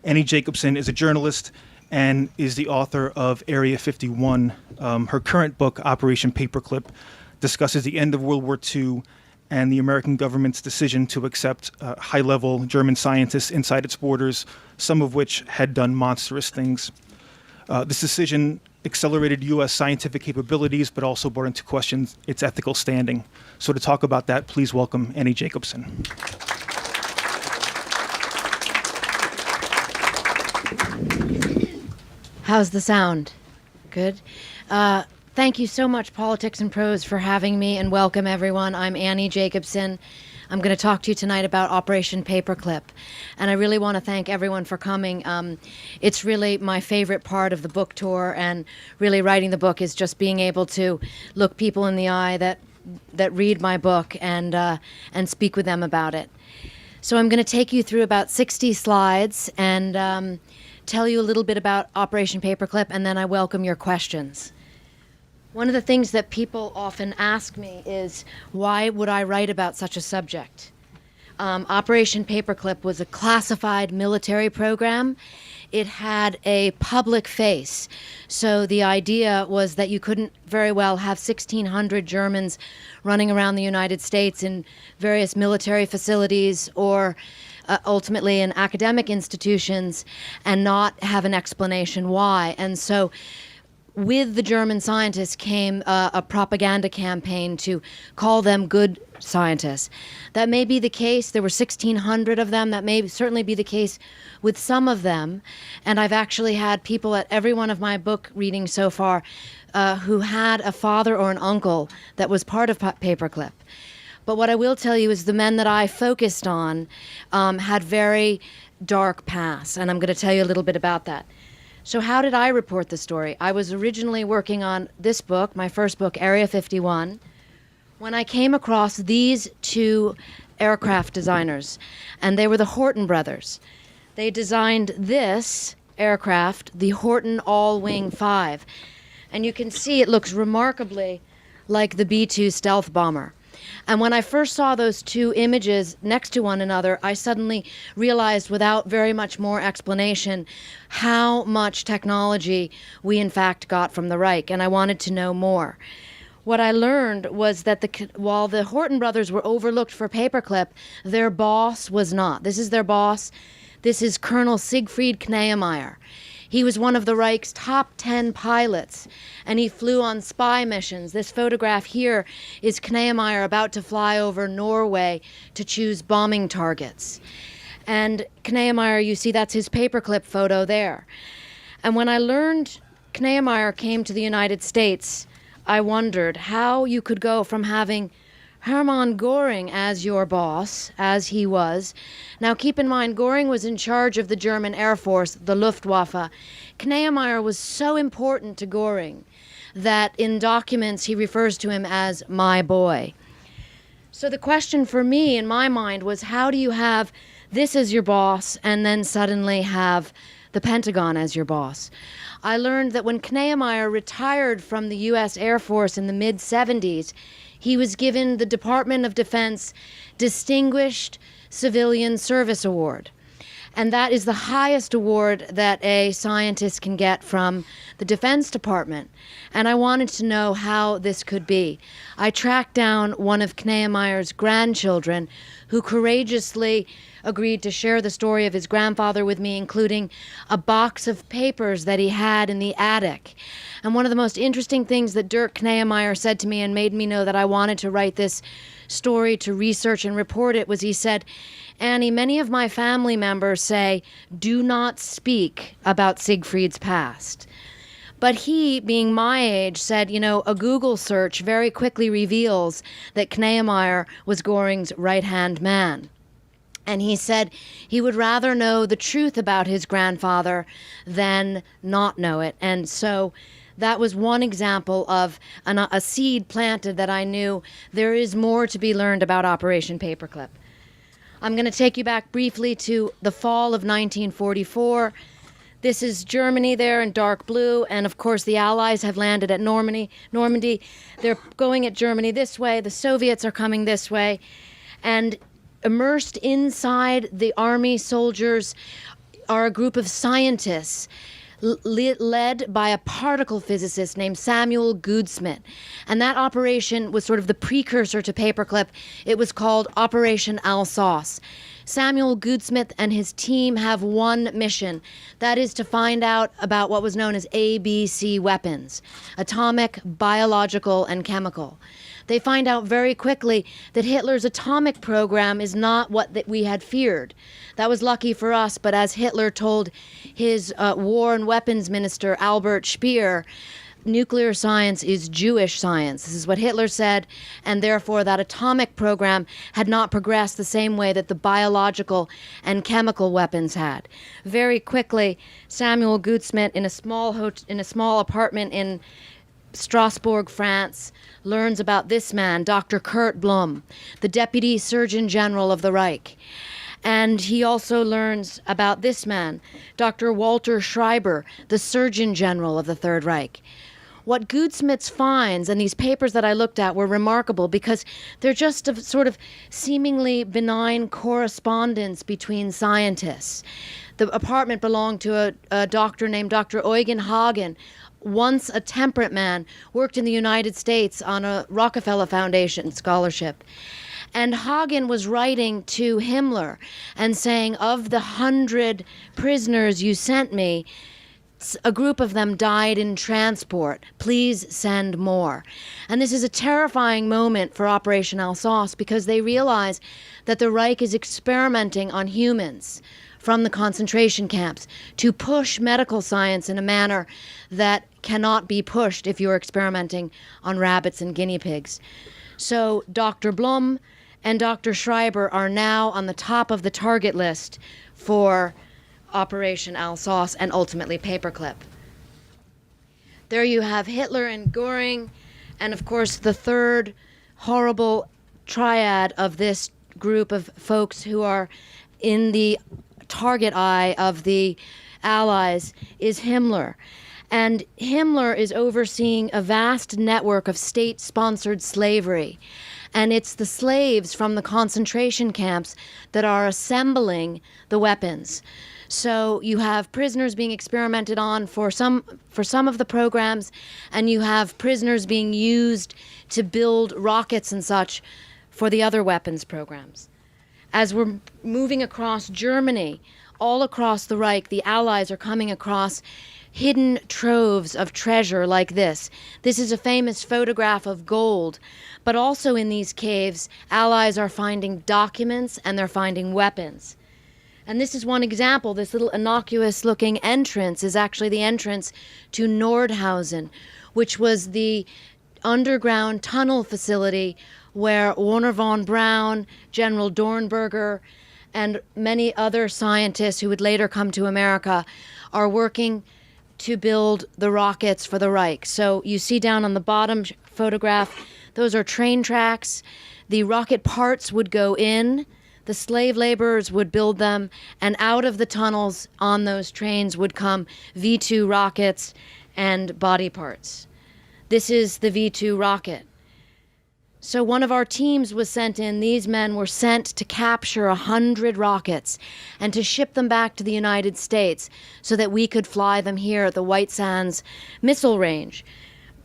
Annie Jacobsen is a journalist and is the author of Area 51. Her current book, Operation Paperclip, discusses the end of World War II and the American government's decision to accept high-level German scientists inside its borders, some of which had done monstrous things. This decision accelerated U.S. scientific capabilities, but also brought into question its ethical standing. So to talk about that, please welcome Annie Jacobsen. How's the sound? Good. Thank you so much, Politics and Prose, for having me, and welcome everyone. I'm Annie Jacobsen. I'm going to talk to you tonight about Operation Paperclip, and I really want to thank everyone for coming. It's really my favorite part of the book tour, and really writing the book is just being able to look people in the eye that read my book and speak with them about it. So I'm going to take you through about 60 slides and tell you a little bit about Operation Paperclip, and then I welcome your questions. One of the things that people often ask me is, why would I write about such a subject? Operation Paperclip was a classified military program. It had a public face. So the idea was that you couldn't very well have 1,600 Germans running around the United States in various military facilities or ultimately in academic institutions and not have an explanation why. And so with the German scientists came a propaganda campaign to call them good scientists. That may be the case. There were 1,600 of them. That may certainly be the case with some of them. And I've actually had people at every one of my book readings so far who had a father or an uncle that was part of Paperclip. But what I will tell you is the men that I focused on had very dark pasts, and I'm going to tell you a little bit about that. So how did I report the story? I was originally working on this book, my first book, Area 51, when I came across these two aircraft designers, and they were the Horton brothers. They designed this aircraft, the Horton All-Wing 5, and you can see it looks remarkably like the B-2 stealth bomber. And when I first saw those two images next to one another, I suddenly realized, without very much more explanation, how much technology we in fact got from the Reich, and I wanted to know more. What I learned was that while the Horton brothers were overlooked for Paperclip, their boss was not. This is their boss. This is Colonel Siegfried Kneemeyer. He was one of the Reich's top 10 pilots, and he flew on spy missions. This photograph here is Kneemeyer about to fly over Norway to choose bombing targets. And Kneemeyer, you see, that's his Paperclip photo there. And when I learned Kneemeyer came to the United States, I wondered how you could go from having Hermann Göring as your boss, as he was. Now keep in mind, Göring was in charge of the German Air Force, the Luftwaffe. Kneemeyer was so important to Göring that in documents he refers to him as my boy. So the question for me in my mind was, how do you have this as your boss and then suddenly have the Pentagon as your boss? I learned that when Kneemeyer retired from the U.S. Air Force in the mid-70s, he was given the Department of Defense Distinguished Civilian Service Award. And that is the highest award that a scientist can get from the Defense Department. And I wanted to know how this could be. I tracked down one of Kneemeyer's grandchildren who courageously agreed to share the story of his grandfather with me, including a box of papers that he had in the attic. And one of the most interesting things that Dirk Kneemeyer said to me and made me know that I wanted to write this story, to research and report it, was he said, Annie, many of my family members say, do not speak about Siegfried's past. But he, being my age, said, a Google search very quickly reveals that Kneemeyer was Göring's right-hand man. And he said he would rather know the truth about his grandfather than not know it. And so that was one example of a seed planted that I knew there is more to be learned about Operation Paperclip. I'm going to take you back briefly to the fall of 1944. This is Germany there in dark blue, and of course the Allies have landed at Normandy. They're going at Germany this way, the Soviets are coming this way, and immersed inside the army soldiers are a group of scientists led by a particle physicist named Samuel Goudsmit. And that operation was sort of the precursor to Paperclip. It was called Operation Alsace. Samuel Goudsmit and his team have one mission. That is to find out about what was known as ABC weapons: atomic, biological, and chemical. They find out very quickly that Hitler's atomic program is not what that we had feared. That was lucky for us, but as Hitler told his war and weapons minister, Albert Speer, nuclear science is Jewish science. This is what Hitler said, and therefore that atomic program had not progressed the same way that the biological and chemical weapons had. Very quickly, Samuel Goudsmit, in a small apartment in Strasbourg, France, learns about this man, Dr. Kurt Blum, the Deputy Surgeon General of the Reich. And he also learns about this man, Dr. Walter Schreiber, the Surgeon General of the Third Reich. What Goudsmit's finds, and these papers that I looked at were remarkable because they're just a sort of seemingly benign correspondence between scientists. The apartment belonged to a doctor named Dr. Eugen Hagen, once a temperate man, worked in the United States on a Rockefeller Foundation scholarship. And Hagen was writing to Himmler and saying, of the 100 prisoners you sent me, a group of them died in transport. Please send more. And this is a terrifying moment for Operation Alsace because they realize that the Reich is experimenting on humans from the concentration camps to push medical science in a manner that cannot be pushed if you're experimenting on rabbits and guinea pigs. So Dr. Blum and Dr. Schreiber are now on the top of the target list for Operation Alsace and ultimately Paperclip. There you have Hitler and Göring, and of course the third horrible triad of this group of folks who are in the target eye of the Allies is Himmler. And Himmler is overseeing a vast network of state-sponsored slavery. And it's the slaves from the concentration camps that are assembling the weapons. So you have prisoners being experimented on for some of the programs, and you have prisoners being used to build rockets and such for the other weapons programs. As we're moving across Germany, all across the Reich, the Allies are coming across hidden troves of treasure like this. This is a famous photograph of gold, but also in these caves, Allies are finding documents and they're finding weapons. And this is one example. This little innocuous-looking entrance is actually the entrance to Nordhausen, which was the underground tunnel facility where Wernher von Braun, General Dornberger, and many other scientists who would later come to America are working to build the rockets for the Reich. So you see down on the bottom photograph, those are train tracks. The rocket parts would go in, the slave laborers would build them, and out of the tunnels on those trains would come V-2 rockets and body parts. This is the V-2 rocket. So one of our teams was sent in. These men were sent to capture 100 rockets and to ship them back to the United States so that we could fly them here at the White Sands missile range.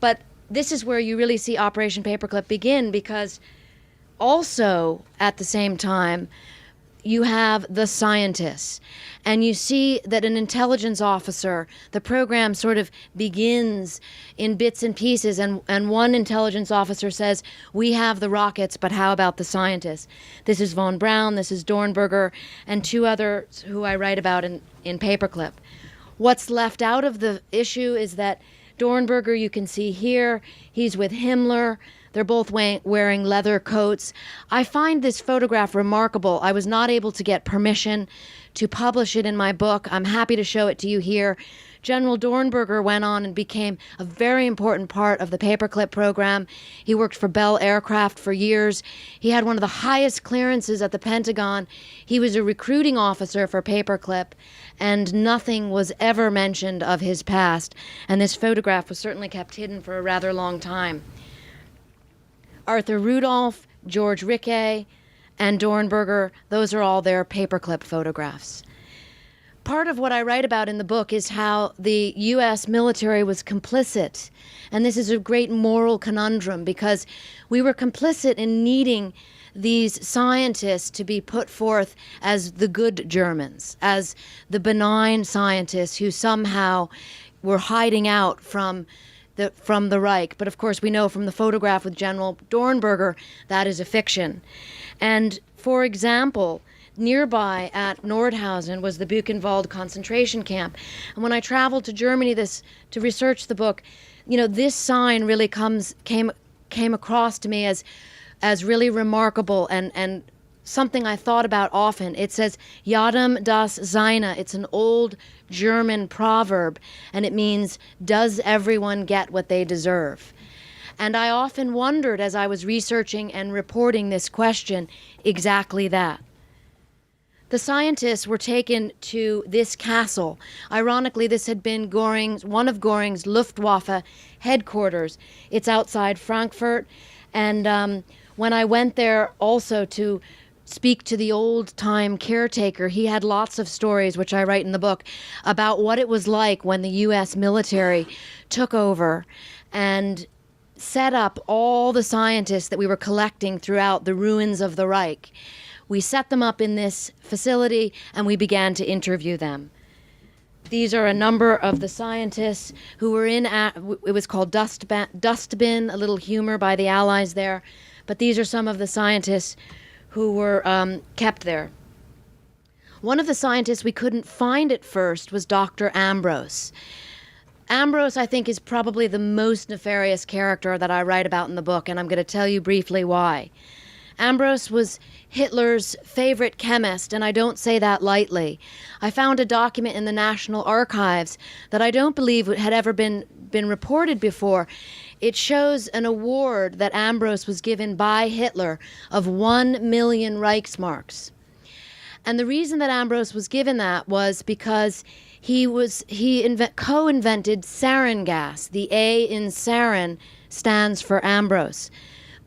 But this is where you really see Operation Paperclip begin, because also at the same time you have the scientists. And you see that an intelligence officer, the program sort of begins in bits and pieces, and one intelligence officer says, we have the rockets, but how about the scientists? This is von Braun, this is Dornberger, and two others who I write about in Paperclip. What's left out of the issue is that Dornberger, you can see here, he's with Himmler. They're both wearing leather coats. I find this photograph remarkable. I was not able to get permission to publish it in my book. I'm happy to show it to you here. General Dornberger went on and became a very important part of the Paperclip program. He worked for Bell Aircraft for years. He had one of the highest clearances at the Pentagon. He was a recruiting officer for Paperclip, and nothing was ever mentioned of his past. And this photograph was certainly kept hidden for a rather long time. Arthur Rudolph, George Rickey, and Dornberger, those are all their Paperclip photographs. part of what I write about in the book is how the U.S. military was complicit. And this is a great moral conundrum because we were complicit in needing these scientists to be put forth as the good Germans, as the benign scientists who somehow were hiding out from the Reich. But of course, we know from the photograph with General Dornberger that is a fiction. And for example, nearby at Nordhausen was the Buchenwald concentration camp. And when I traveled to Germany to research the book, this sign really came across to me as really remarkable and something I thought about often. It says Jedem das Seine. It's an old German proverb, and it means, does everyone get what they deserve? And I often wondered as I was researching and reporting this question, exactly that. The scientists were taken to this castle. Ironically, this had been one of Göring's Luftwaffe headquarters. It's outside Frankfurt, and when I went there also to speak to the old-time caretaker, he had lots of stories, which I write in the book, about what it was like when the U.S. military took over and set up all the scientists that we were collecting throughout the ruins of the Reich. We set them up in this facility, and we began to interview them. These are a number of the scientists who were in, it was called Dustbin, a little humor by the Allies there, but these are some of the scientists who were kept there. One of the scientists we couldn't find at first was Dr. Ambros. Ambros, I think, is probably the most nefarious character that I write about in the book, and I'm going to tell you briefly why. Ambros was Hitler's favorite chemist, and I don't say that lightly. I found a document in the National Archives that I don't believe had ever been reported before. It shows an award that Ambros was given by Hitler of 1 million Reichsmarks. And the reason that Ambros was given that was because he co-invented sarin gas. The A in sarin stands for Ambros.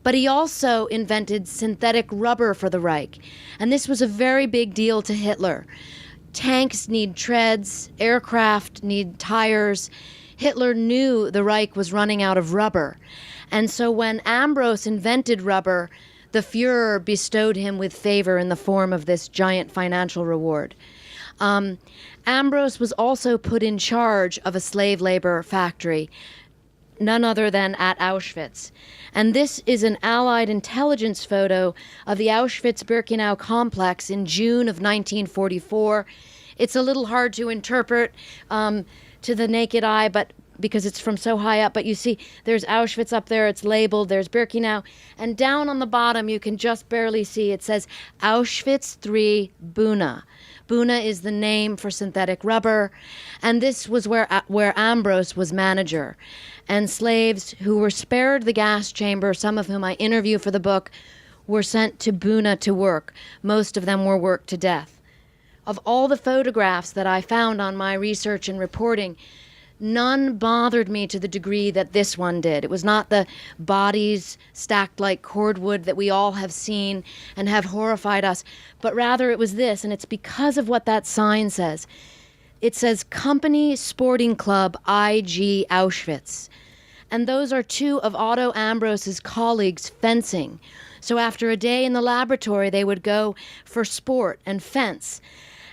But he also invented synthetic rubber for the Reich. And this was a very big deal to Hitler. Tanks need treads, aircraft need tires. Hitler knew the Reich was running out of rubber. And so when Ambros invented rubber, the Fuhrer bestowed him with favor in the form of this giant financial reward. Ambros was also put in charge of a slave labor factory, none other than at Auschwitz. And this is an Allied intelligence photo of the Auschwitz-Birkenau complex in June of 1944. It's a little hard to interpret to the naked eye, but because it's from so high up, but you see there's Auschwitz up there, it's labeled, there's Birkenau, and down on the bottom you can just barely see, it says Auschwitz III Buna. Buna is the name for synthetic rubber, and this was where Ambros was manager. And slaves who were spared the gas chamber, some of whom I interview for the book, were sent to Buna to work. Most of them were worked to death. Of all the photographs that I found on my research and reporting, none bothered me to the degree that this one did. It was not the bodies stacked like cordwood that we all have seen and have horrified us, but rather it was this, and it's because of what that sign says. It says Company Sporting Club IG Auschwitz. And those are two of Otto Ambros's colleagues fencing. So after a day in the laboratory, they would go for sport and fence.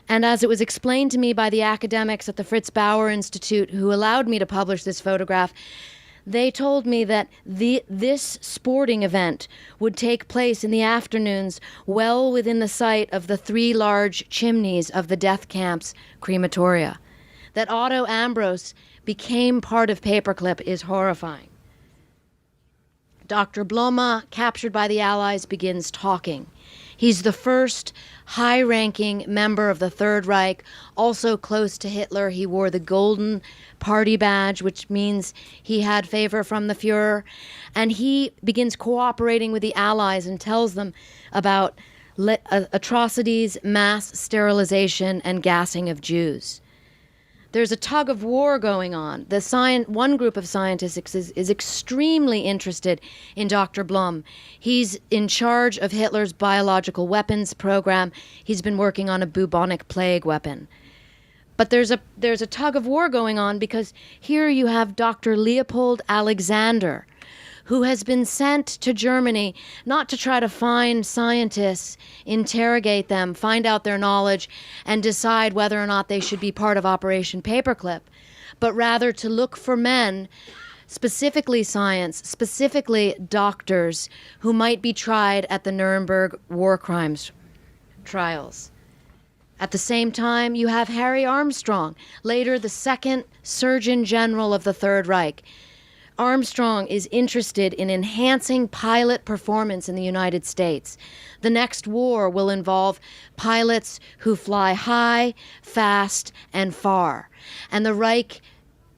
And as it was explained to me by the academics at the Fritz Bauer Institute who allowed me to publish this photograph, they told me that this sporting event would take place in the afternoons well within the sight of the 3 large chimneys of the death camp's crematoria. That Otto Ambros became part of Paperclip is horrifying. Dr. Bloma, captured by the Allies, begins talking. He's the first high-ranking member of the Third Reich, also close to Hitler. He wore the golden party badge, which means he had favor from the Fuhrer. And he begins cooperating with the Allies and tells them about atrocities, mass sterilization, and gassing of Jews. There's a tug of war going on. One group of scientists is extremely interested in Dr. Blum. He's in charge of Hitler's biological weapons program. He's been working on a bubonic plague weapon. But there's a tug of war going on, because here you have Dr. Leopold Alexander, who has been sent to Germany not to try to find scientists, interrogate them, find out their knowledge, and decide whether or not they should be part of Operation Paperclip, but rather to look for men, specifically science, specifically doctors, who might be tried at the Nuremberg war crimes trials. At the same time, you have Harry Armstrong, later the second Surgeon General of the Third Reich. Armstrong is interested in enhancing pilot performance in the United States. The next war will involve pilots who fly high, fast, and far. And the Reich,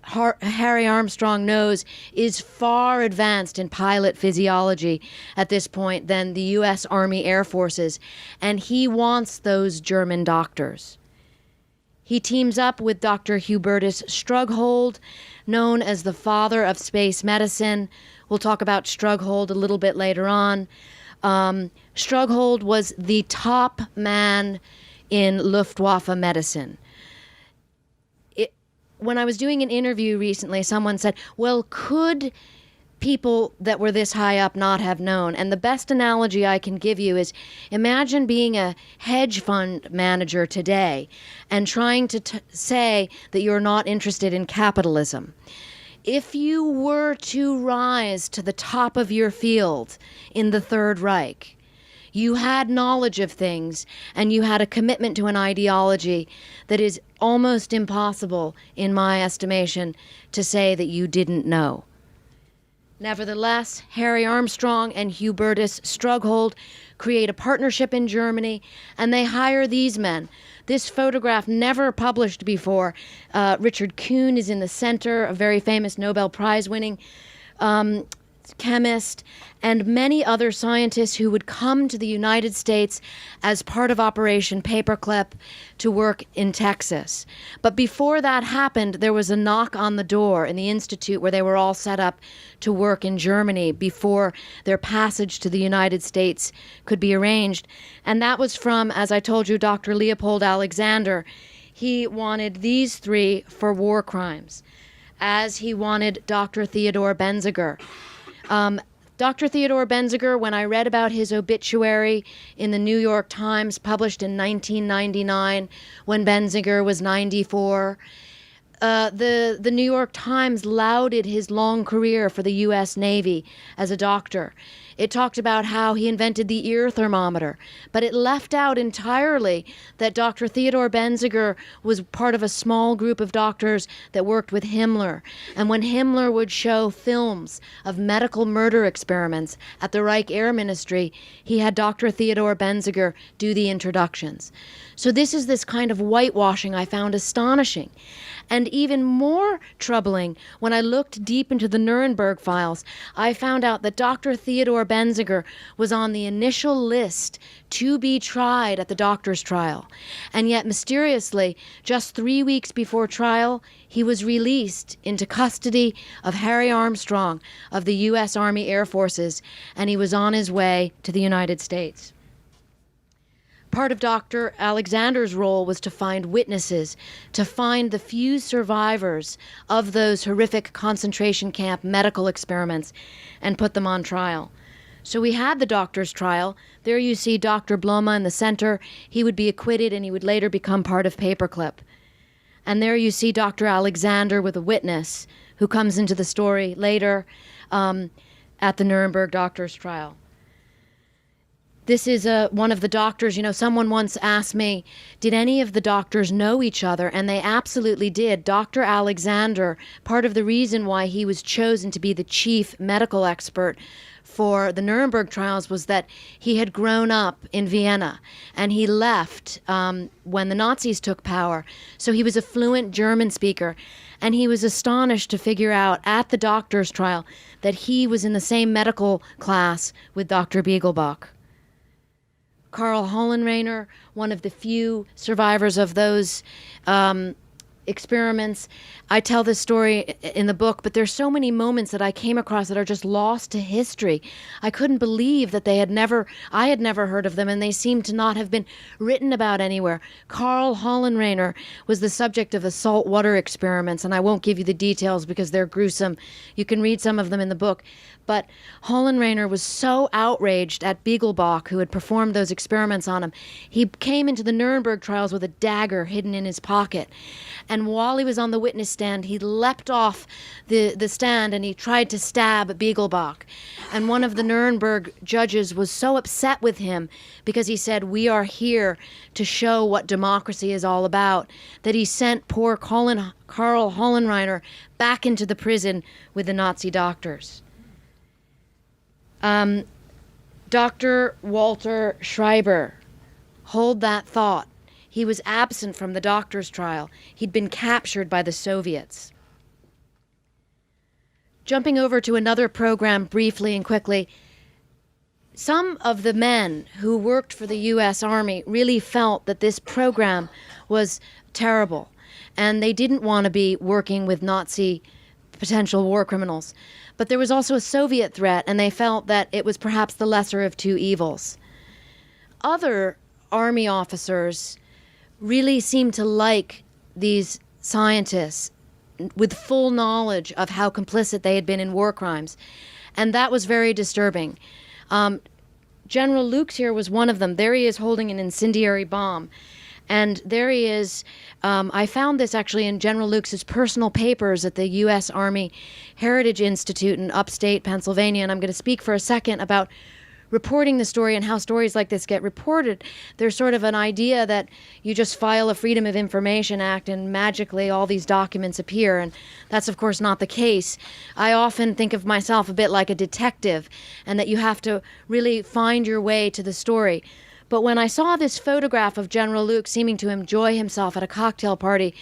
Harry Armstrong knows, is far advanced in pilot physiology at this point than the U.S. Army Air Forces, and he wants those German doctors. He teams up with Dr. Hubertus Strughold, known as the father of space medicine. We'll talk about Strughold a little bit later on. Strughold was the top man in Luftwaffe medicine. When I was doing an interview recently, someone said, well, could people that were this high up not have known? And the best analogy I can give you is, imagine being a hedge fund manager today and trying to say that you're not interested in capitalism. If you were to rise to the top of your field in the Third Reich, you had knowledge of things, and you had a commitment to an ideology that is almost impossible, in my estimation, to say that you didn't know. Nevertheless, Harry Armstrong and Hubertus Strughold create a partnership in Germany, and they hire these men. This photograph, never published before. Richard Kuhn is in the center, a very famous Nobel Prize-winning chemist, and many other scientists who would come to the United States as part of Operation Paperclip to work in Texas. But before that happened, there was a knock on the door in the institute where they were all set up to work in Germany before their passage to the United States could be arranged. And that was from, as I told you, Dr. Leopold Alexander. He wanted these three for war crimes, as he wanted Dr. Theodore Benziger. Dr. Theodore Benziger, when I read about his obituary in the New York Times, published in 1999, when Benziger was 94, the New York Times lauded his long career for the U.S. Navy as a doctor. It talked about how he invented the ear thermometer, but it left out entirely that Dr. Theodore Benziger was part of a small group of doctors that worked with Himmler. And when Himmler would show films of medical murder experiments at the Reich Air Ministry, he had Dr. Theodore Benziger do the introductions. So this is this kind of whitewashing I found astonishing. And even more troubling, when I looked deep into the Nuremberg files, I found out that Dr. Theodore Benziger was on the initial list to be tried at the doctor's trial. And yet, mysteriously, just 3 weeks before trial, he was released into custody of Harry Armstrong of the U.S. Army Air Forces, and he was on his way to the United States. Part of Dr. Alexander's role was to find witnesses, to find the few survivors of those horrific concentration camp medical experiments and put them on trial. So we had the doctor's trial. There you see Dr. Bloma in the center. He would be acquitted, and he would later become part of Paperclip. And there you see Dr. Alexander with a witness who comes into the story later at the Nuremberg doctor's trial. This is one of the doctors. Someone once asked me, did any of the doctors know each other? And they absolutely did. Dr. Alexander, part of the reason why he was chosen to be the chief medical expert for the Nuremberg trials was that he had grown up in Vienna, and he left when the Nazis took power. So he was a fluent German speaker, and he was astonished to figure out at the doctor's trial that he was in the same medical class with Dr. Biegelbach. Karl Hollenreiner, one of the few survivors of those experiments. I tell this story in the book, but there's so many moments that I came across that are just lost to history. I couldn't believe that I had never heard of them, and they seemed to not have been written about anywhere. Karl Hollenreiner was the subject of the saltwater experiments, and I won't give you the details because they're gruesome. You can read some of them in the book. But Hollenreiner was so outraged at Biegelbach, who had performed those experiments on him. He came into the Nuremberg trials with a dagger hidden in his pocket. And while he was on the witness stand, he leapt off the stand and he tried to stab Biegelbach. And one of the Nuremberg judges was so upset with him because he said, "We are here to show what democracy is all about," that he sent poor Karl Hollenreiner back into the prison with the Nazi doctors. Dr. Walter Schreiber, hold that thought. He was absent from the doctor's trial. He'd been captured by the Soviets. Jumping over to another program briefly and quickly, some of the men who worked for the U.S. Army really felt that this program was terrible, and they didn't want to be working with Nazi potential war criminals. But there was also a Soviet threat, and they felt that it was perhaps the lesser of two evils. Other Army officers really seemed to like these scientists with full knowledge of how complicit they had been in war crimes, and that was very disturbing. General Luxier was one of them. There he is holding an incendiary bomb. And there he is. I found this actually in General Luke's personal papers at the U.S. Army Heritage Institute in upstate Pennsylvania. And I'm going to speak for a second about reporting the story and how stories like this get reported. There's sort of an idea that you just file a Freedom of Information Act and magically all these documents appear. And that's, of course, not the case. I often think of myself a bit like a detective, and that you have to really find your way to the story. But when I saw this photograph of General Luke seeming to enjoy himself at a cocktail party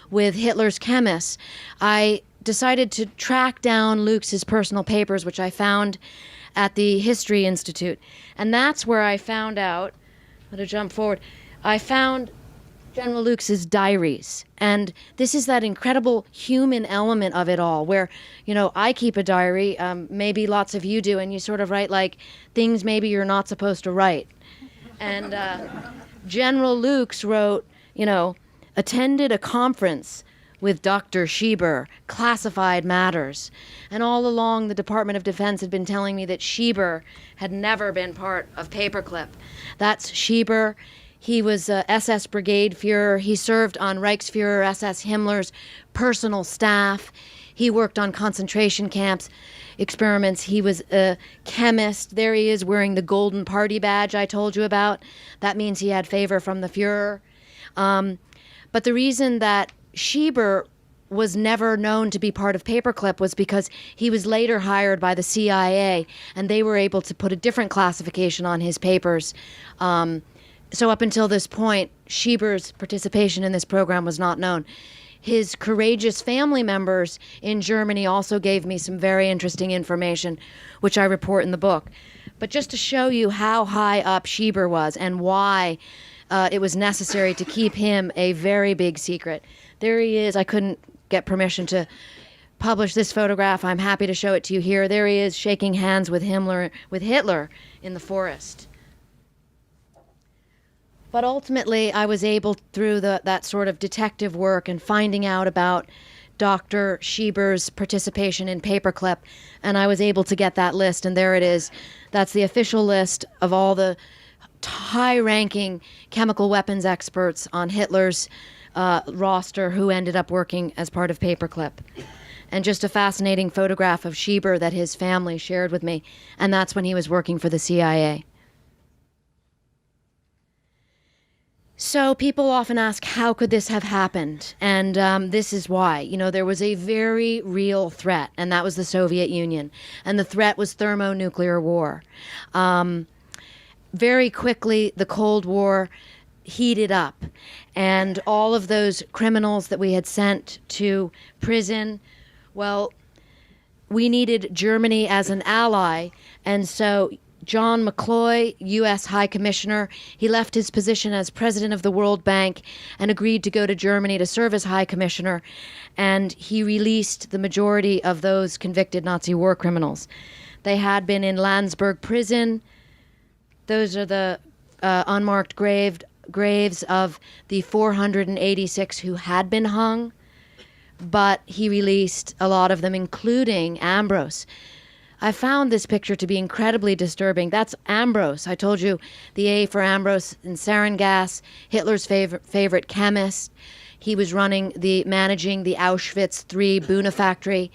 with Hitler's chemists, I decided to track down Luke's personal papers, which I found at the History Institute. And that's where I found out, I'm going to jump forward, I found General Luke's diaries. And this is that incredible human element of it all, where, you know, I keep a diary, maybe lots of you do, and you sort of write like things maybe you're not supposed to write. And General Luke's wrote, you know, attended a conference with Dr. Schieber, classified matters. And all along, the Department of Defense had been telling me that Schieber had never been part of Paperclip. That's Schieber. He was SS Brigade Führer. He served on Reichsführer SS Himmler's personal staff. He worked on concentration camps experiments. He was a chemist. There he is wearing the golden party badge I told you about. That means he had favor from the Führer. But the reason that Schieber was never known to be part of Paperclip was because he was later hired by the CIA, and they were able to put a different classification on his papers. So up until this point, Schieber's participation in this program was not known. His courageous family members in Germany also gave me some very interesting information, which I report in the book. But just to show you how high up Schieber was and why it was necessary to keep him a very big secret. There he is. I couldn't get permission to publish this photograph. I'm happy to show it to you here. There he is shaking hands with Hitler in the forest. But ultimately, I was able, through that sort of detective work and finding out about Dr. Schieber's participation in Paperclip, and I was able to get that list, and there it is. That's the official list of all the high-ranking chemical weapons experts on Hitler's roster who ended up working as part of Paperclip. And just a fascinating photograph of Schieber that his family shared with me, and that's when he was working for the CIA. So people often ask, how could this have happened? And this is why. You know, there was a very real threat, and that was the Soviet Union. And the threat was thermonuclear war. Very quickly, the Cold War heated up. And all of those criminals that we had sent to prison, well, we needed Germany as an ally. And so John McCloy, U.S. High Commissioner, he left his position as president of the World Bank and agreed to go to Germany to serve as High Commissioner, and he released the majority of those convicted Nazi war criminals. They had been in Landsberg prison. Those are the unmarked graves of the 486 who had been hung, but he released a lot of them, including Ambrose. I found this picture to be incredibly disturbing. That's Ambrose. I told you the A for Ambrose in sarin gas, Hitler's favorite chemist. He was managing the Auschwitz III Buna factory.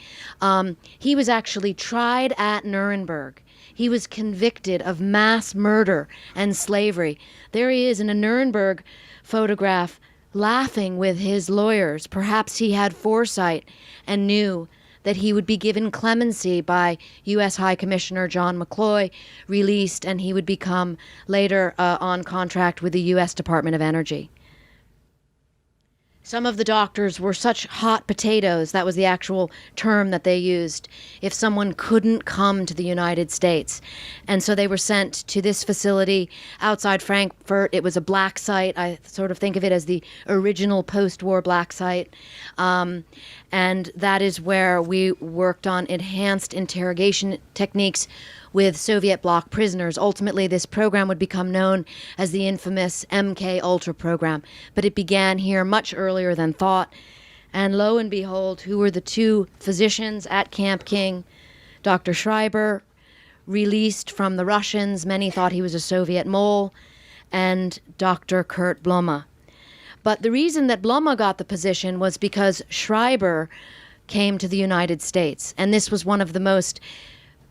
He was actually tried at Nuremberg. He was convicted of mass murder and slavery. There he is in a Nuremberg photograph laughing with his lawyers. Perhaps he had foresight and knew that he would be given clemency by U.S. High Commissioner John McCloy, released, and he would become later on contract with the U.S. Department of Energy. Some of the doctors were such hot potatoes, that was the actual term that they used, if someone couldn't come to the United States. And so they were sent to this facility outside Frankfurt. It was a black site. I sort of think of it as the original post-war black site. And that is where we worked on enhanced interrogation techniques with Soviet bloc prisoners. Ultimately, this program would become known as the infamous MK Ultra program, but it began here much earlier than thought. And lo and behold, who were the two physicians at Camp King? Dr. Schreiber, released from the Russians. Many thought he was a Soviet mole. And Dr. Kurt Blome. But the reason that Blome got the position was because Schreiber came to the United States. And this was one of the most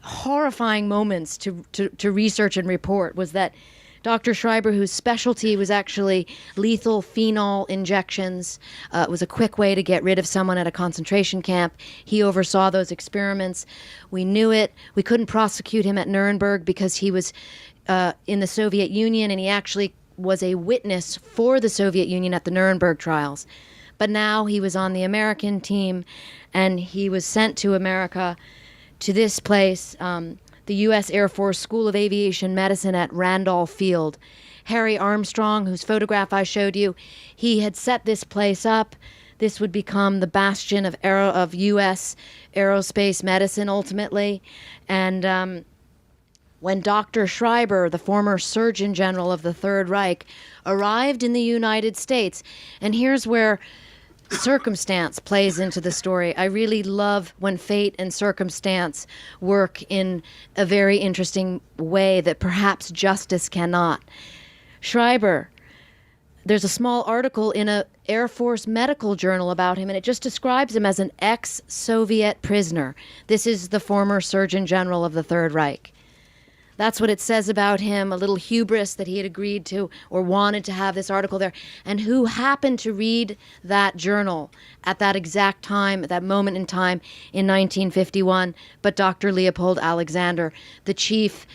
horrifying moments to research and report, was that Dr. Schreiber, whose specialty was actually lethal phenol injections, it was a quick way to get rid of someone at a concentration camp. He oversaw those experiments. We knew it. We couldn't prosecute him at Nuremberg because he was in the Soviet Union, and he actually was a witness for the Soviet Union at the Nuremberg trials. But now he was on the American team, and he was sent to America, to this place, the U.S. Air Force School of Aviation Medicine at Randolph Field. Harry Armstrong, whose photograph I showed you, he had set this place up. This would become the bastion of U.S. aerospace medicine ultimately. And when Dr. Schreiber, the former Surgeon General of the Third Reich, arrived in the United States, and here's where circumstance plays into the story. I really love when fate and circumstance work in a very interesting way that perhaps justice cannot. Schreiber, there's a small article in a Air Force medical journal about him, and it just describes him as an ex-Soviet prisoner. This is the former Surgeon General of the Third Reich. That's what it says about him, a little hubris that he had agreed to or wanted to have this article there. And who happened to read that journal at that exact time, at that moment in time in 1951, but Dr. Leopold Alexander, the chief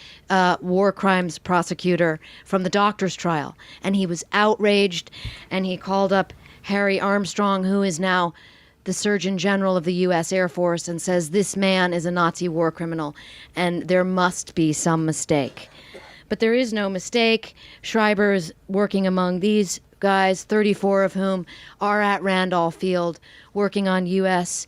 war crimes prosecutor from the doctor's trial. And he was outraged, and he called up Harry Armstrong, who is now the Surgeon General of the U.S. Air Force, and says this man is a Nazi war criminal and there must be some mistake. But there is no mistake. Schreiber is working among these guys, 34 of whom are at Randolph Field working on U.S.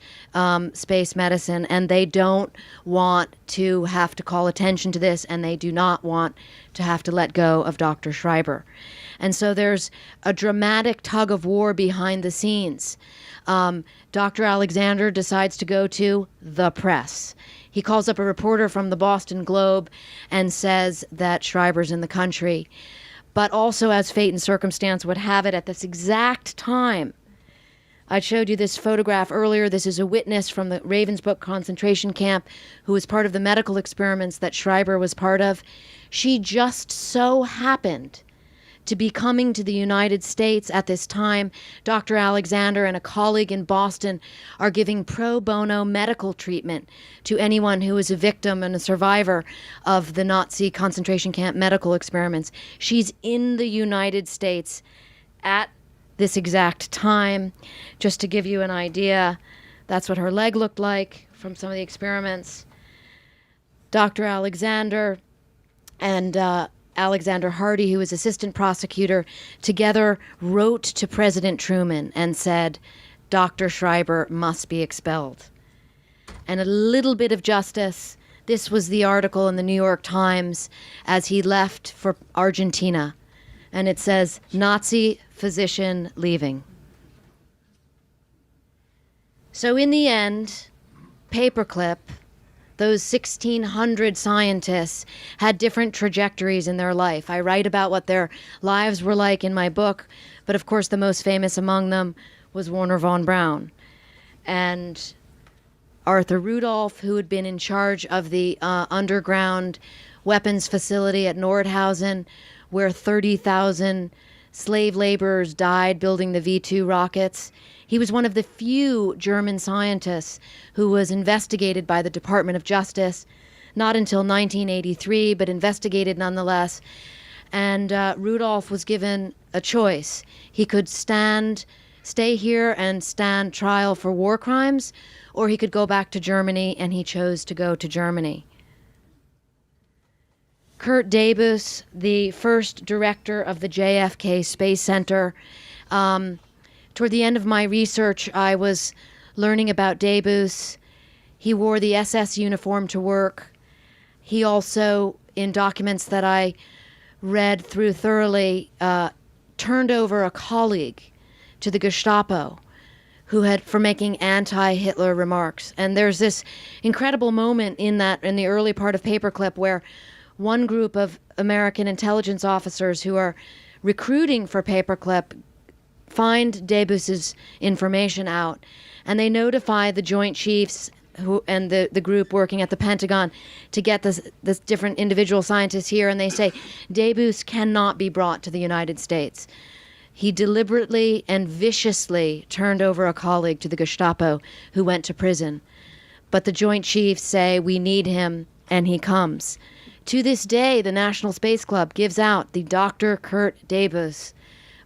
space medicine, and they don't want to have to call attention to this, and they do not want to have to let go of Dr. Schreiber. And so there's a dramatic tug of war behind the scenes. Dr. Alexander decides to go to the press. He calls up a reporter from the Boston Globe and says that Schreiber's in the country. But also, as fate and circumstance would have it, at this exact time, I showed you this photograph earlier. This is a witness from the Ravensbrück concentration camp who was part of the medical experiments that Schreiber was part of. She just so happened to be coming to the United States at this time. Dr. Alexander and a colleague in Boston are giving pro bono medical treatment to anyone who is a victim and a survivor of the Nazi concentration camp medical experiments. She's in the United States at this exact time. Just to give you an idea, that's what her leg looked like from some of the experiments. Dr. Alexander and Alexander Hardy, who was assistant prosecutor, together wrote to President Truman and said, Dr. Schreiber must be expelled. And a little bit of justice. This was the article in the New York Times as he left for Argentina. And it says, Nazi physician leaving. So in the end, Paperclip, those 1,600 scientists had different trajectories in their life. I write about what their lives were like in my book, but of course the most famous among them was Wernher von Braun. And Arthur Rudolph, who had been in charge of the underground weapons facility at Nordhausen, where 30,000 slave laborers died building the V-2 rockets. He was one of the few German scientists who was investigated by the Department of Justice, not until 1983, but investigated nonetheless. And Rudolph was given a choice. He could stay here and stand trial for war crimes, or he could go back to Germany, and he chose to go to Germany. Kurt Debus, the first director of the JFK Space Center. Toward the end of my research, I was learning about Debus. He wore the SS uniform to work. He also, in documents that I read through thoroughly, turned over a colleague to the Gestapo for making anti-Hitler remarks. And there's this incredible moment in the early part of Paperclip where one group of American intelligence officers who are recruiting for Paperclip find Debus's information out, and they notify the Joint Chiefs and the group working at the Pentagon to get this different individual scientists here, and they say, Debus cannot be brought to the United States. He deliberately and viciously turned over a colleague to the Gestapo who went to prison. But the Joint Chiefs say, we need him, and he comes. To this day, the National Space Club gives out the Dr. Kurt Debus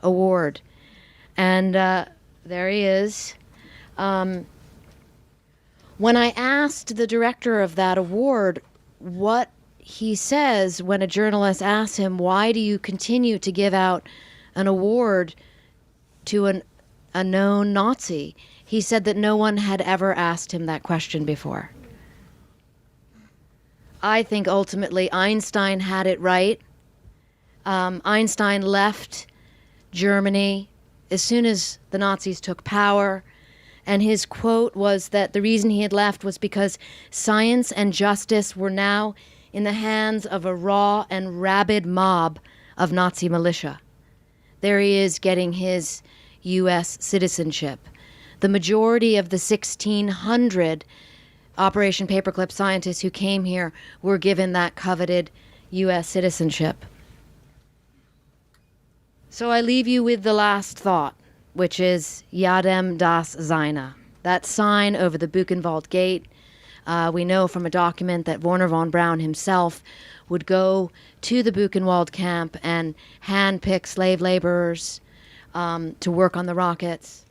Award. And there he is. When I asked the director of that award what he says when a journalist asks him, why do you continue to give out an award to a known Nazi, he said that no one had ever asked him that question before. I think ultimately Einstein had it right. Einstein left Germany as soon as the Nazis took power, and his quote was that the reason he had left was because science and justice were now in the hands of a raw and rabid mob of Nazi militia. There he is getting his U.S. citizenship. The majority of the 1,600 Operation Paperclip scientists who came here were given that coveted U.S. citizenship. So I leave you with the last thought, which is Yadem das Seine, that sign over the Buchenwald Gate. We know from a document that Wernher von Braun himself would go to the Buchenwald camp and handpick slave laborers to work on the rockets.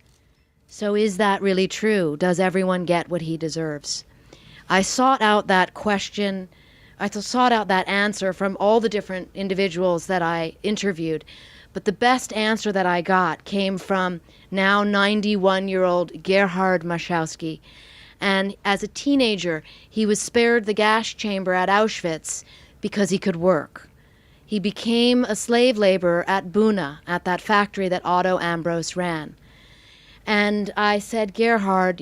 So is that really true? Does everyone get what he deserves? I sought out that question. I sought out that answer from all the different individuals that I interviewed. But the best answer that I got came from now 91-year-old Gerhard Maschowski. And as a teenager, he was spared the gas chamber at Auschwitz because he could work. He became a slave laborer at Buna, at that factory that Otto Ambros ran. And I said, Gerhard,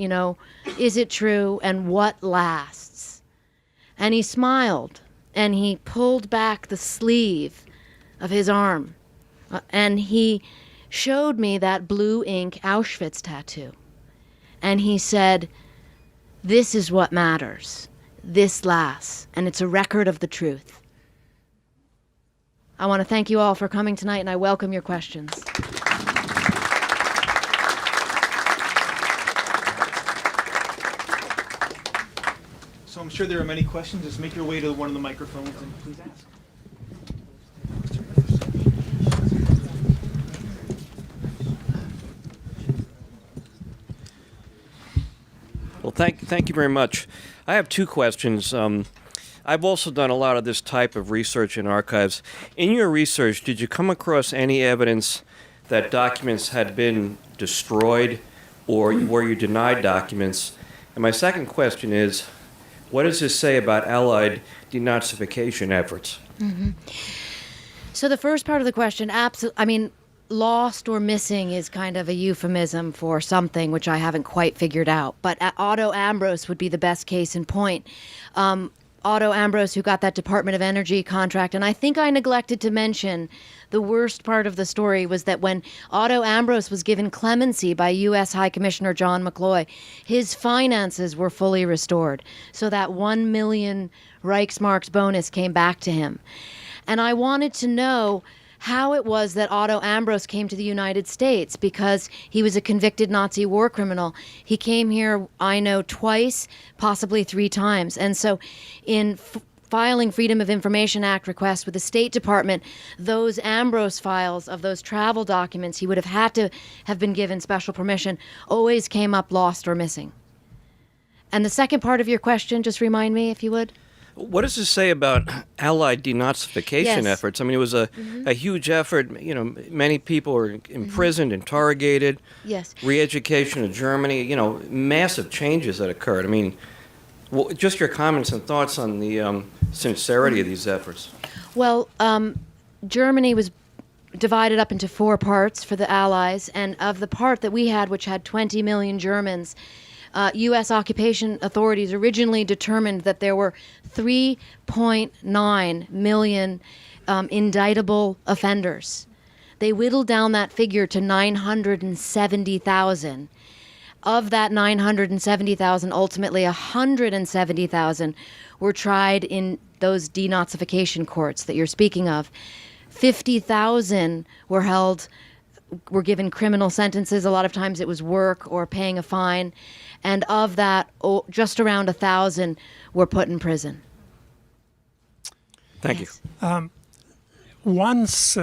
is it true, and what lasts? And he smiled, and he pulled back the sleeve of his arm, and he showed me that blue ink Auschwitz tattoo. And he said, this is what matters. This lasts, and it's a record of the truth. I want to thank you all for coming tonight, and I welcome your questions. So I'm sure there are many questions. Just make your way to one of the microphones and please ask. Well, thank you very much. I have two questions. I've also done a lot of this type of research in archives. In your research, did you come across any evidence that documents had been destroyed or were you denied documents? And my second question is, what does this say about Allied denazification efforts? So the first part of the question, lost or missing is kind of a euphemism for something which I haven't quite figured out. But Otto Ambros would be the best case in point. Otto Ambros, who got that Department of Energy contract. And I think I neglected to mention the worst part of the story was that when Otto Ambros was given clemency by U.S. High Commissioner John McCloy, his finances were fully restored. So that 1 million Reichsmarks bonus came back to him. And I wanted to know how it was that Otto Ambros came to the United States, because he was a convicted Nazi war criminal. He came here, I know, twice, possibly 3 times. And so in filing Freedom of Information Act requests with the State Department, those Ambros files of those travel documents he would have had to have been given special permission always came up lost or missing. And the second part of your question, just remind me if you would. What does this say about Allied denazification efforts? I mean, it was a huge effort. You know, many people were imprisoned, interrogated. Yes. Re-education in Germany. You know, massive changes that occurred. I mean, just your comments and thoughts on the sincerity of these efforts. Well, Germany was divided up into 4 parts for the Allies, and of the part that we had, which had 20 million Germans, U.S. occupation authorities originally determined that there were 3.9 million indictable offenders. They whittled down that figure to 970,000. Of that 970,000, ultimately 170,000 were tried in those denazification courts that you're speaking of. 50,000 were given criminal sentences. A lot of times it was work or paying a fine. And of that, just around 1,000 were put in prison. Thank you. Once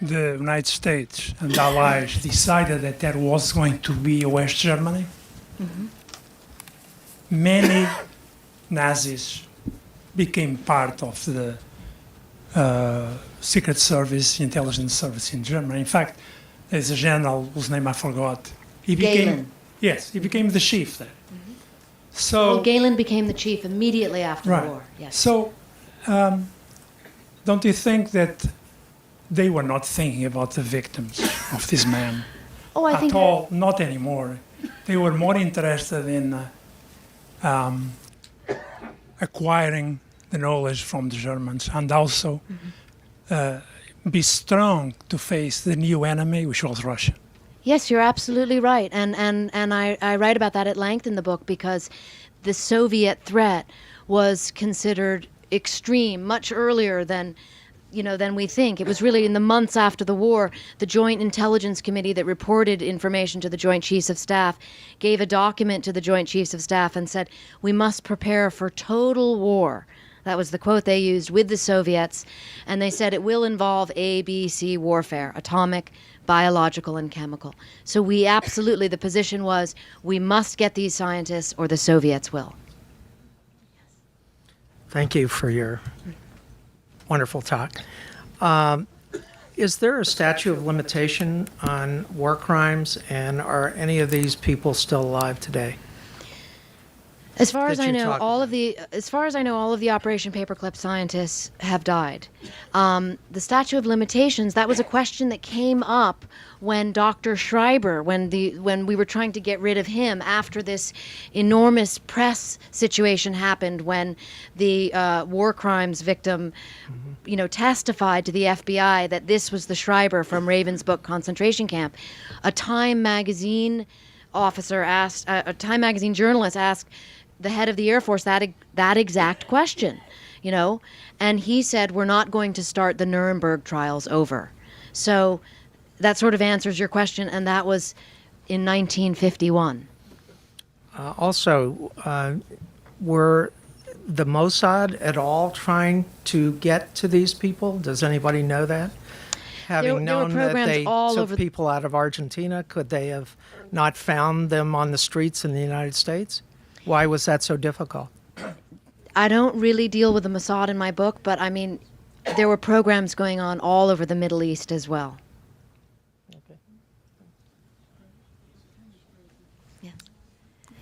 the United States and Allies decided that there was going to be West Germany, many Nazis became part of the Secret Service, intelligence service in Germany. In fact, there's a general whose name I forgot. He became the chief there. So Galen became the chief immediately after the war. Yes. So don't you think that they were not thinking about the victims of this man at all? Not anymore. They were more interested in acquiring the knowledge from the Germans and also be strong to face the new enemy, which was Russia. Yes, you're absolutely right. And I write about that at length in the book because the Soviet threat was considered extreme much earlier than we think. It was really in the months after the war, the Joint Intelligence Committee that reported information to the Joint Chiefs of Staff gave a document to the Joint Chiefs of Staff and said, we must prepare for total war. That was the quote they used with the Soviets. And they said it will involve A, B, C warfare, atomic, biological, and chemical. So the position was, we must get these scientists or the Soviets will. Thank you for your wonderful talk. Is there a statute of limitation on war crimes, and are any of these people still alive today? As far as I know, all of the Operation Paperclip scientists have died. The statute of limitations, that was a question that came up when Dr. Schreiber, when we were trying to get rid of him after this enormous press situation happened when the war crimes victim, testified to the FBI that this was the Schreiber from Ravensbrück concentration camp. A Time magazine journalist asked the head of the Air Force that exact question, and he said, we're not going to start the Nuremberg trials over. So that sort of answers your question, and that was in 1951. Were the Mossad at all trying to get to these people? Does anybody know that? Having known that they took people out of Argentina, could they have not found them on the streets in the United States? Why was that so difficult? I don't really deal with the Mossad in my book, but I mean, there were programs going on all over the Middle East as well. Yes.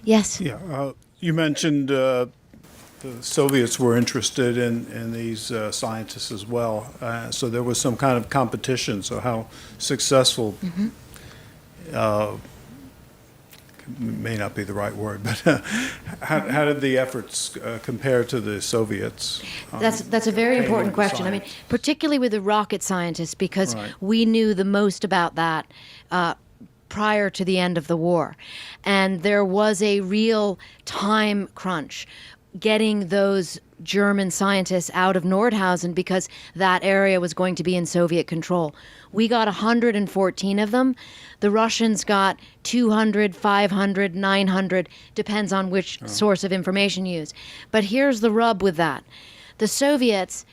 Yes. Yeah, you mentioned the Soviets were interested in these scientists as well. So there was some kind of competition. So how successful may not be the right word, but how did the efforts compare to the Soviets? That's a very important question. I mean, particularly with the rocket scientists, because we knew the most about that prior to the end of the war. And there was a real time crunch getting those German scientists out of Nordhausen because that area was going to be in Soviet control. We got 114 of them. The Russians got 200, 500, 900, depends on which source of information you use. But here's the rub with that. The Soviets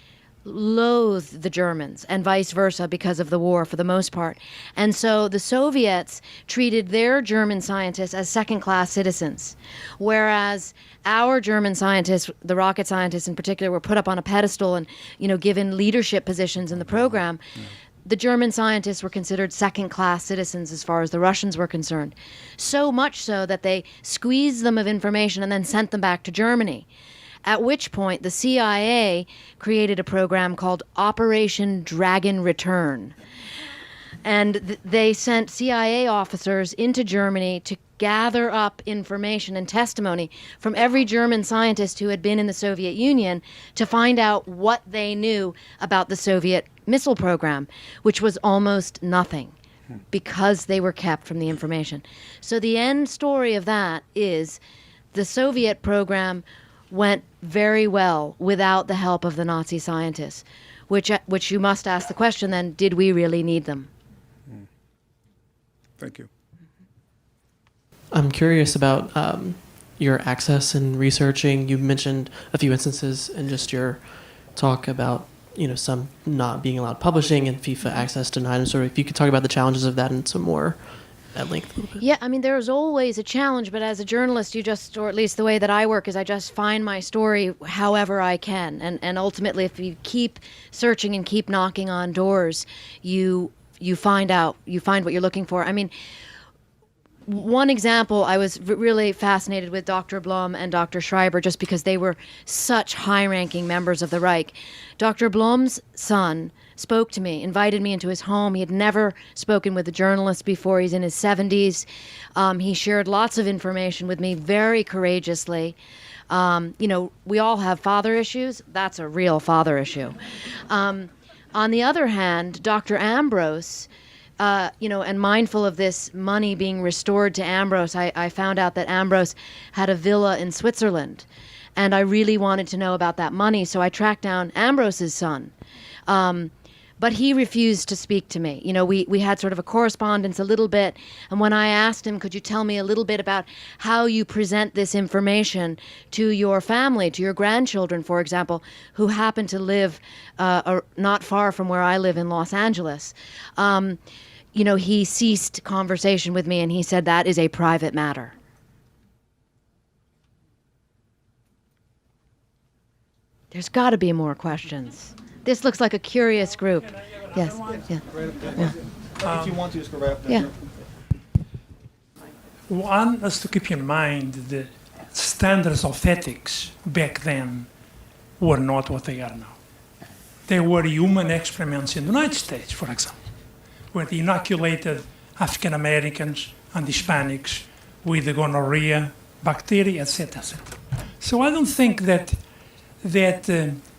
loathed the Germans and vice versa because of the war for the most part. And so the Soviets treated their German scientists as second-class citizens, whereas our German scientists, the rocket scientists in particular, were put up on a pedestal and, given leadership positions in the program. The German scientists were considered second-class citizens as far as the Russians were concerned. So much so that they squeezed them of information and then sent them back to Germany. At which point, the CIA created a program called Operation Dragon Return. And they sent CIA officers into Germany to gather up information and testimony from every German scientist who had been in the Soviet Union to find out what they knew about the Soviet missile program, which was almost nothing because they were kept from the information. So the end story of that is the Soviet program went very well without the help of the Nazi scientists, which you must ask the question then, did we really need them? Thank you. I'm curious about your access and researching. You mentioned a few instances in just your talk about some not being allowed publishing and FIFA access denied, and sort of if you could talk about the challenges of that and some more at length. Yeah, I mean, there's always a challenge, but as a journalist, or at least the way that I work is I just find my story however I can. And ultimately, if you keep searching and keep knocking on doors, you find what you're looking for. I mean, one example, I was really fascinated with Dr. Blum and Dr. Schreiber just because they were such high-ranking members of the Reich. Dr. Blum's son spoke to me, invited me into his home. He had never spoken with a journalist before. He's in his 70s. He shared lots of information with me very courageously. We all have father issues. That's a real father issue. On the other hand, Dr. Ambrose, and mindful of this money being restored to Ambrose, I found out that Ambrose had a villa in Switzerland. And I really wanted to know about that money, so I tracked down Ambrose's son. But he refused to speak to me. We had sort of a correspondence a little bit, and when I asked him, could you tell me a little bit about how you present this information to your family, to your grandchildren, for example, who happen to live not far from where I live in Los Angeles, he ceased conversation with me, and he said that is a private matter. There's got to be more questions. This looks like a curious group. Yes. Yeah. If you want to, just go right up there. Yeah. One has to keep in mind the standards of ethics back then were not what they are now. They were human experiments in the United States, for example, where they inoculated African Americans and Hispanics with the gonorrhea bacteria, etc., etc. So I don't think that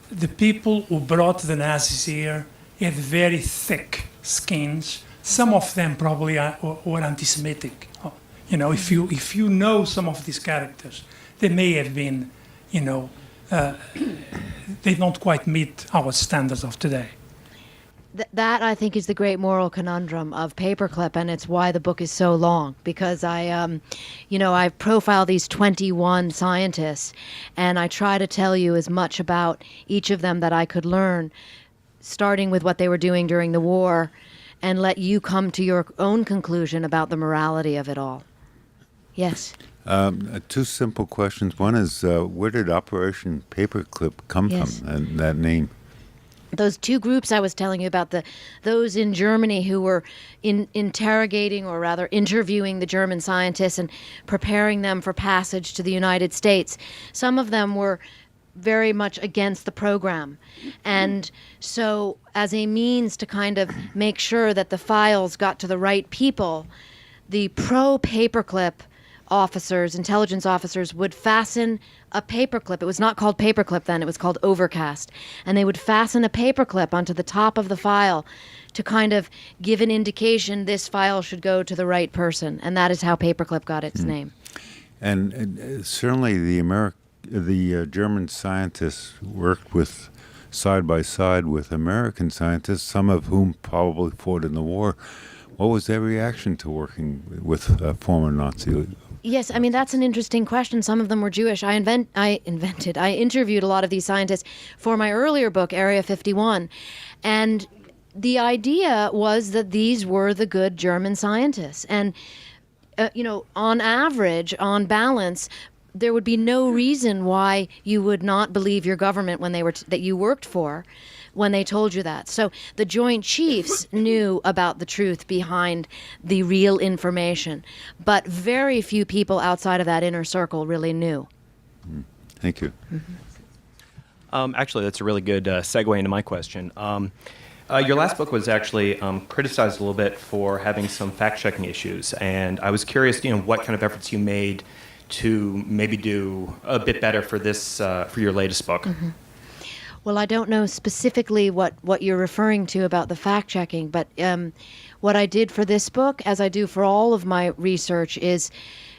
the people who brought the Nazis here had very thick skins. Some of them probably were anti-Semitic. If you know some of these characters, they may have been, they don't quite meet our standards of today. That, I think, is the great moral conundrum of Paperclip, and it's why the book is so long, because I profile these 21 scientists, and I try to tell you as much about each of them that I could learn, starting with what they were doing during the war, and let you come to your own conclusion about the morality of it all. Yes? Two simple questions. One is, where did Operation Paperclip come Yes. from, and that name? Those two groups I was telling you about, those in Germany who were interrogating, or rather interviewing, the German scientists and preparing them for passage to the United States. Some of them were very much against the program. And so as a means to kind of make sure that the files got to the right people, the pro-paperclip officers, intelligence officers, would fasten a paperclip. It was not called paperclip then, it was called overcast. And they would fasten a paperclip onto the top of the file to kind of give an indication this file should go to the right person. And that is how paperclip got its name. And certainly the German scientists worked with side by side with American scientists, some of whom probably fought in the war. What was their reaction to working with former Nazi? Yes, I mean, that's an interesting question. Some of them were Jewish. I interviewed a lot of these scientists for my earlier book, Area 51. And the idea was that these were the good German scientists. And, on average, on balance, there would be no reason why you would not believe your government when that you worked for, when they told you that. So the Joint Chiefs knew about the truth behind the real information, but very few people outside of that inner circle really knew. Thank you. Actually, that's a really good segue into my question. Your last book was actually criticized a little bit for having some fact-checking issues, and I was curious, what kind of efforts you made to maybe do a bit better for this, for your latest book. Mm-hmm. Well, I don't know specifically what you're referring to about the fact-checking, but what I did for this book, as I do for all of my research, is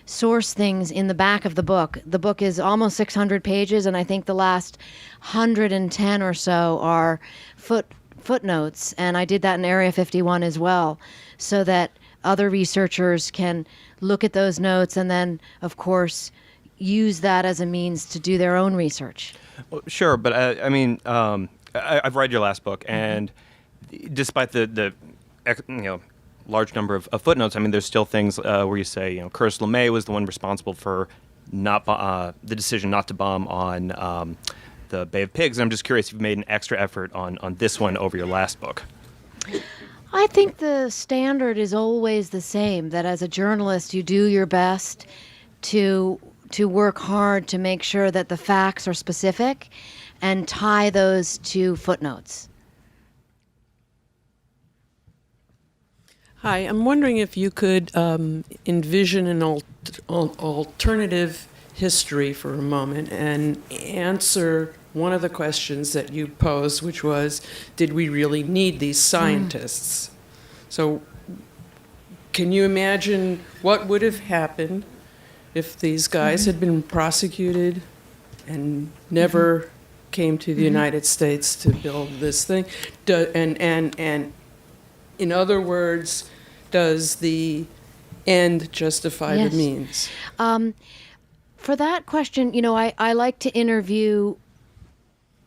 source things in the back of the book. The book is almost 600 pages, and I think the last 110 or so are footnotes, and I did that in Area 51 as well, so that other researchers can look at those notes and then, of course, use that as a means to do their own research. Well, sure, but I've read your last book, and despite the large number of footnotes, I mean, there's still things where you say, Curtis LeMay was the one responsible for the decision not to bomb on the Bay of Pigs. And I'm just curious if you've made an extra effort on this one over your last book. I think the standard is always the same, that as a journalist, you do your best to work hard to make sure that the facts are specific and tie those to footnotes. Hi, I'm wondering if you could envision an alternative history for a moment and answer one of the questions that you posed, which was, did we really need these scientists? So can you imagine what would have happened if these guys had been prosecuted and never came to the United States to build this thing? And in other words, does the end justify the means? For that question, I like to interview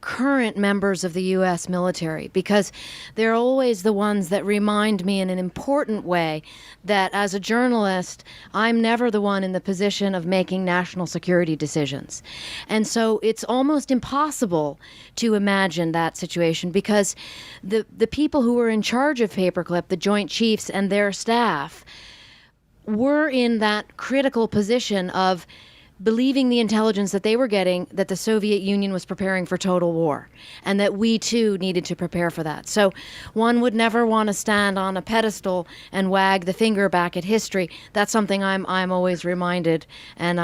current members of the U.S. military, because they're always the ones that remind me in an important way that as a journalist, I'm never the one in the position of making national security decisions. And so it's almost impossible to imagine that situation, because the people who were in charge of Paperclip, the Joint Chiefs and their staff, were in that critical position of believing the intelligence that they were getting, that the Soviet Union was preparing for total war, and that we too needed to prepare for that. So one would never want to stand on a pedestal and wag the finger back at history. That's something I'm always reminded, and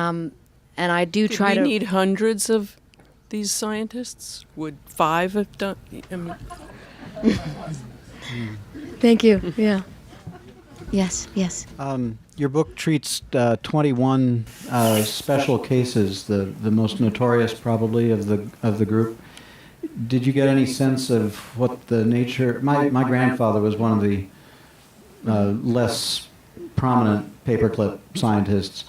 I do try to. Do we need hundreds of these scientists? Would 5 have done? I mean. Thank you. Yeah. Yes. Your book treats 21 special cases, the most notorious probably of the group. Did you get any sense of what the nature? My grandfather was one of the less prominent paperclip scientists,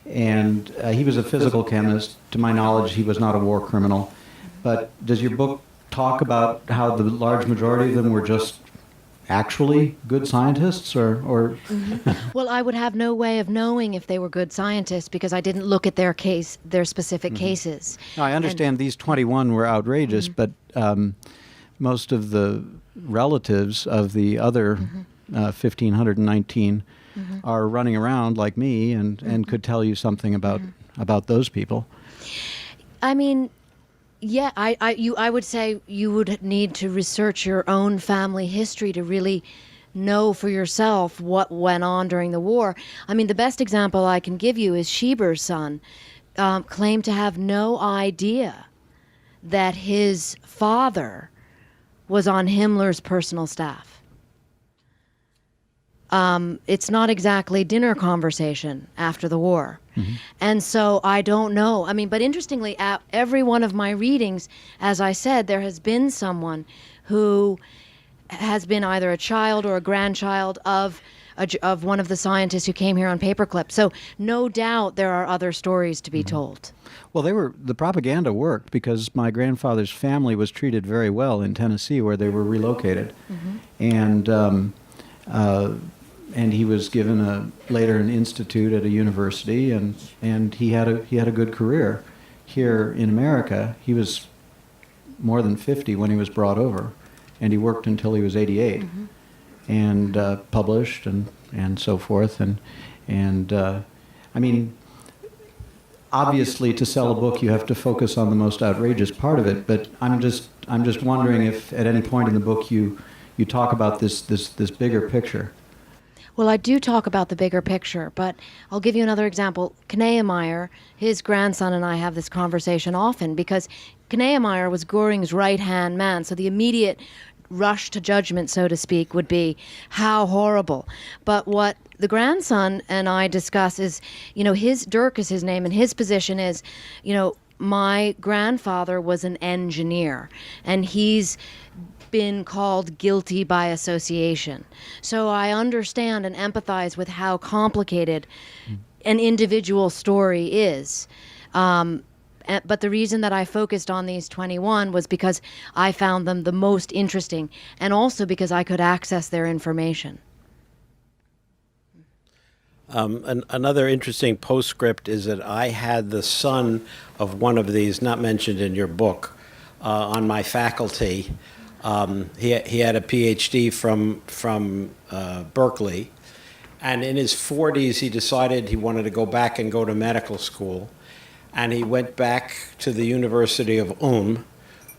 and he was a physical chemist. To my knowledge, he was not a war criminal. But does your book talk about how the large majority of them were just actually good scientists, or Well, I would have no way of knowing if they were good scientists because I didn't look at their specific cases. Now, I understand these 21 were outrageous, but most of the relatives of the other 1,519 are running around like me and could tell you something about those people. I mean, yeah, I would say you would need to research your own family history to really know for yourself what went on during the war. I mean, the best example I can give you is Schieber's son claimed to have no idea that his father was on Himmler's personal staff. It's not exactly dinner conversation after the war. And so I don't know. I mean, but interestingly, at every one of my readings, as I said, there has been someone who has been either a child or a grandchild of one of the scientists who came here on Paperclip. So no doubt there are other stories to be told. Well, the propaganda worked because my grandfather's family was treated very well in Tennessee, where they were relocated, and he was given later an institute at a university, and he had a good career here in America. He was more than 50 when he was brought over, and he worked until he was 88, and published and so forth. And I mean, obviously, to sell a book, you have to focus on the most outrageous part of it. But I'm just wondering if at any point in the book you talk about this bigger picture. Well, I do talk about the bigger picture, but I'll give you another example. Kneemeyer, his grandson, and I have this conversation often because Kneemeyer was Göring's right-hand man, so the immediate rush to judgment, so to speak, would be how horrible. But what the grandson and I discuss is, Dirk is his name, and his position is, my grandfather was an engineer, and he's been called guilty by association. So I understand and empathize with how complicated an individual story is. But the reason that I focused on these 21 was because I found them the most interesting, and also because I could access their information. Another interesting postscript is that I had the son of one of these, not mentioned in your book, on my faculty. He had a PhD from Berkeley, and in his 40s he decided he wanted to go back and go to medical school, and he went back to the University of Ulm,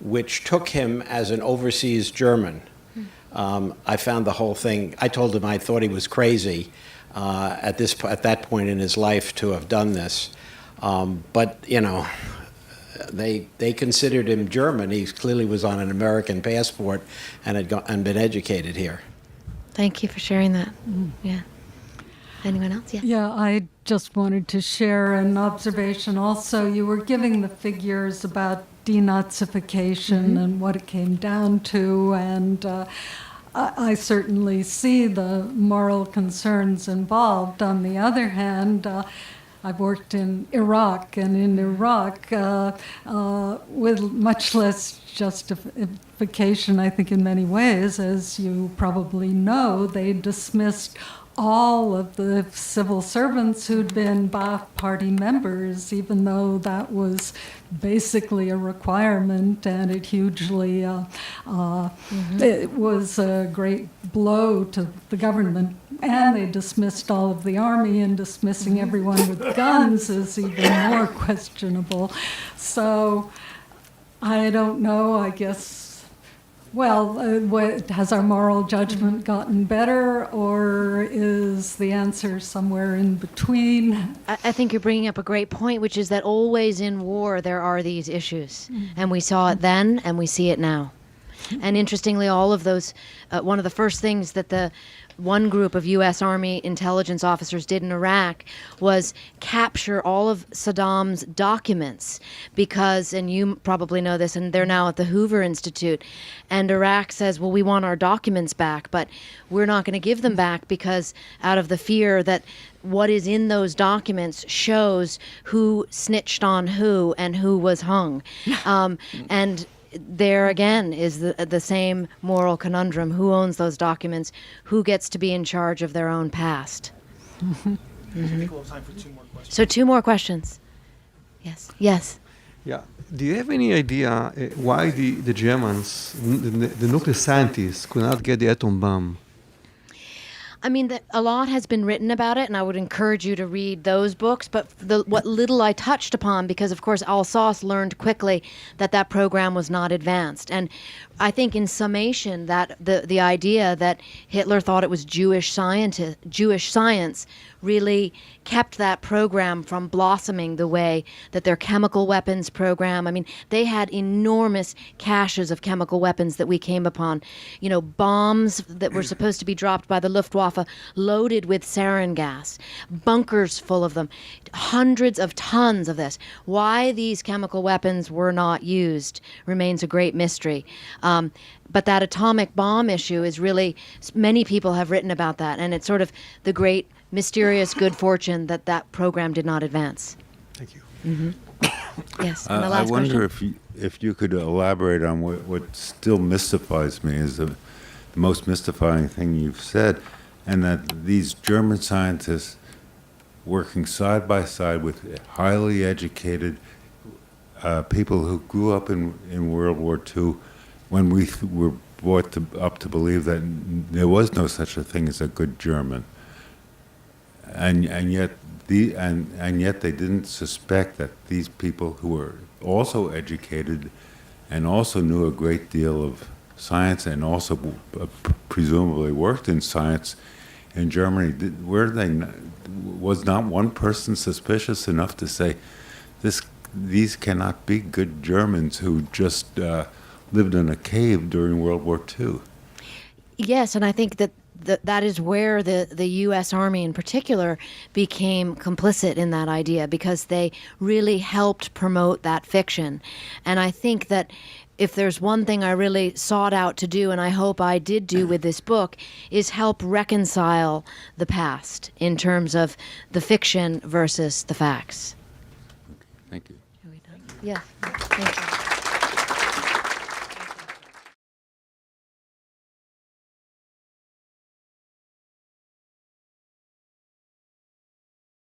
which took him as an overseas German. I found the whole thing, I told him I thought he was crazy at that point in his life to have done this, but they considered him German. He clearly was on an American passport and had been educated here. Thank you for sharing that. Yeah. Anyone else? Yeah. Yeah, I just wanted to share an observation also. You were giving the figures about denazification and what it came down to, and I certainly see the moral concerns involved. On the other hand, I've worked in Iraq, and in Iraq, with much less justification, I think, in many ways, as you probably know, they dismissed all of the civil servants who'd been Ba'ath Party members, even though that was basically a requirement, and it hugely it was a great blow to the government. And they dismissed all of the army, and dismissing everyone with guns is even more questionable. So I don't know, I guess, has our moral judgment gotten better, or is the answer somewhere in between? I think you're bringing up a great point, which is that always in war there are these issues. And we saw it then, and we see it now. And interestingly, all of those, one of the first things that the one group of U.S. Army intelligence officers did in Iraq was capture all of Saddam's documents because, and you probably know this, and they're now at the Hoover Institute, and Iraq says, well, we want our documents back, but we're not going to give them back because out of the fear that what is in those documents shows who snitched on who and who was hung. And there again is the same moral conundrum. Who owns those documents? Who gets to be in charge of their own past? I think we'll have time for 2 more questions. So 2 more questions. Yes. Yes. Yeah. Do you have any idea why the Germans, the nuclear scientists, could not get the atom bomb? I mean, a lot has been written about it, and I would encourage you to read those books. But what little I touched upon, because of course Alsace learned quickly that program was not advanced, and I think in summation that the idea that Hitler thought it was Jewish science really kept that program from blossoming the way that their chemical weapons program. I mean, they had enormous caches of chemical weapons that we came upon. You know, bombs that were supposed to be dropped by the Luftwaffe loaded with sarin gas, bunkers full of them, hundreds of tons of this. Why these chemical weapons were not used remains a great mystery. But that atomic bomb issue is really, many people have written about that, and it's sort of the great mysterious good fortune that program did not advance. Thank you. Mm-hmm. Yes. And the last I wonder question? if you could elaborate on what still mystifies me is the most mystifying thing you've said, and that these German scientists working side by side with highly educated people who grew up in World War II, when we were brought up to believe that there was no such a thing as a good German. And yet they didn't suspect that these people who were also educated and also knew a great deal of science and also presumably worked in science in Germany, was not one person suspicious enough to say these cannot be good Germans who just lived in a cave during World War II? Yes, and I think that is where the U.S. Army in particular became complicit in that idea, because they really helped promote that fiction. And I think that if there's one thing I really sought out to do, and I hope I did do with this book, is help reconcile the past in terms of the fiction versus the facts. Thank you. Are we done? Yes. Thank you.